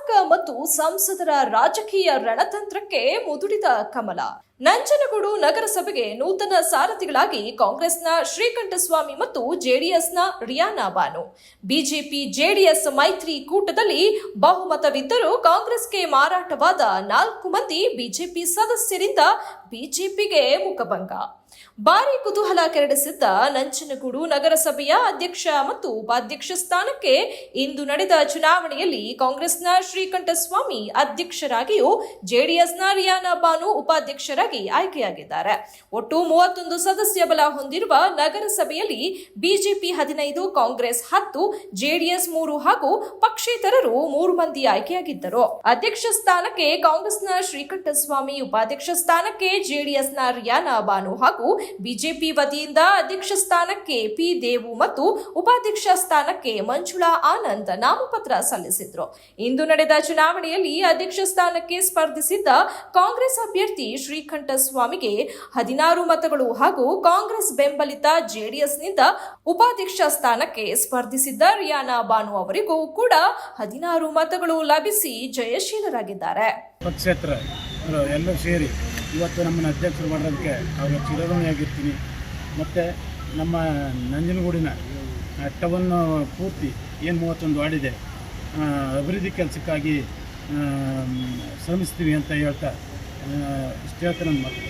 ಶಾಸಕ ಮತ್ತು ಸಂಸದರ ರಾಜಕೀಯ ರಣತಂತ್ರಕ್ಕೆ ಮುದುಡಿದ ಕಮಲ. ನಂಜನಗೂಡು ನಗರಸಭೆಗೆ ನೂತನ ಸಾರಥಿಗಳಾಗಿ ಕಾಂಗ್ರೆಸ್ನ ಶ್ರೀಕಂಠಸ್ವಾಮಿ ಮತ್ತು ಜೆಡಿಎಸ್ನ ರಿಯಾನಾ ಬಾನು. ಬಿಜೆಪಿ ಜೆಡಿಎಸ್ ಮೈತ್ರಿ ಕೂಟದಲ್ಲಿ ಬಹುಮತವಿದ್ದರೂ ಕಾಂಗ್ರೆಸ್ಗೆ ಮಾರಾಟವಾದ 4 ಮಂದಿ ಬಿಜೆಪಿ ಸದಸ್ಯರಿಂದ ಬಿಜೆಪಿಗೆ ಮುಖಭಂಗ. ಭಾರೀ ಕುತೂಹಲ ಕೆರಳಿಸಿದ್ದ ನಂಜನಗೂಡು ನಗರಸಭೆಯ ಅಧ್ಯಕ್ಷ ಮತ್ತು ಉಪಾಧ್ಯಕ್ಷ ಸ್ಥಾನಕ್ಕೆ ಇಂದು ನಡೆದ ಚುನಾವಣೆಯಲ್ಲಿ ಕಾಂಗ್ರೆಸ್ನ ಶ್ರೀಕಂಠಸ್ವಾಮಿ ಅಧ್ಯಕ್ಷರಾಗಿಯೂ ಜೆಡಿಎಸ್ನ ರಿಯಾನಾ ಬಾನು ಉಪಾಧ್ಯಕ್ಷರಾಗಿ ಆಯ್ಕೆಯಾಗಿದ್ದಾರೆ. ಒಟ್ಟು 31 ಸದಸ್ಯ ಬಲ ಹೊಂದಿರುವ ನಗರಸಭೆಯಲ್ಲಿ ಬಿಜೆಪಿ 15, ಕಾಂಗ್ರೆಸ್ 10, ಜೆಡಿಎಸ್ 3 ಹಾಗೂ ಪಕ್ಷೇತರರು 3 ಮಂದಿ ಆಯ್ಕೆಯಾಗಿದ್ದರು. ಅಧ್ಯಕ್ಷ ಸ್ಥಾನಕ್ಕೆ ಕಾಂಗ್ರೆಸ್ನ ಶ್ರೀಕಂಠಸ್ವಾಮಿ, ಉಪಾಧ್ಯಕ್ಷ ಸ್ಥಾನಕ್ಕೆ ಜೆಡಿಎಸ್ನ ರಿಯಾನಾ ಬಾನು ಹಾಗೂ ಬಿಜೆಪಿ ವತಿಯಿಂದ ಅಧ್ಯಕ್ಷ ಸ್ಥಾನಕ್ಕೆ ಪಿ ದೇವು ಮತ್ತು ಉಪಾಧ್ಯಕ್ಷ ಸ್ಥಾನಕ್ಕೆ ಮಂಜುಳಾ ಆನಂದ್ ನಾಮಪತ್ರ ಸಲ್ಲಿಸಿದ್ರು. ಇಂದು ನಡೆದ ಚುನಾವಣೆಯಲ್ಲಿ ಅಧ್ಯಕ್ಷ ಸ್ಥಾನಕ್ಕೆ ಸ್ಪರ್ಧಿಸಿದ್ದ ಕಾಂಗ್ರೆಸ್ ಅಭ್ಯರ್ಥಿ ಶ್ರೀಕಂಠಸ್ವಾಮಿಗೆ 16 ಮತಗಳು ಹಾಗೂ ಕಾಂಗ್ರೆಸ್ ಬೆಂಬಲಿತ ಜೆಡಿಎಸ್ನಿಂದ ಉಪಾಧ್ಯಕ್ಷ ಸ್ಥಾನಕ್ಕೆ ಸ್ಪರ್ಧಿಸಿದ್ದ ರಿಯಾನಾ ಬಾನು ಅವರಿಗೂ ಕೂಡ 16 ಮತಗಳು ಲಭಿಸಿ ಜಯಶೀಲರಾಗಿದ್ದಾರೆ. ಎಲ್ಲರೂ ಸೇರಿ ಇವತ್ತು ನಮ್ಮನ್ನು ಅಧ್ಯಕ್ಷರು ಮಾಡೋದಕ್ಕೆ ಅವ್ರಿಗೆ ಚಿರಋಣಿಯಾಗಿರ್ತೀನಿ. ಮತ್ತು ನಮ್ಮ ನಂಜನಗೂಡಿನ ಟವನ್ನು ಪೂರ್ತಿ ಏನು 31 ವಾರ್ಡಿದೆ ಅಭಿವೃದ್ಧಿ ಕೆಲಸಕ್ಕಾಗಿ ಶ್ರಮಿಸ್ತೀವಿ ಅಂತ ಹೇಳ್ತಾ ಇಷ್ಟು ಹೇಳ್ತಾ ನನ್ನ ಮಾತು.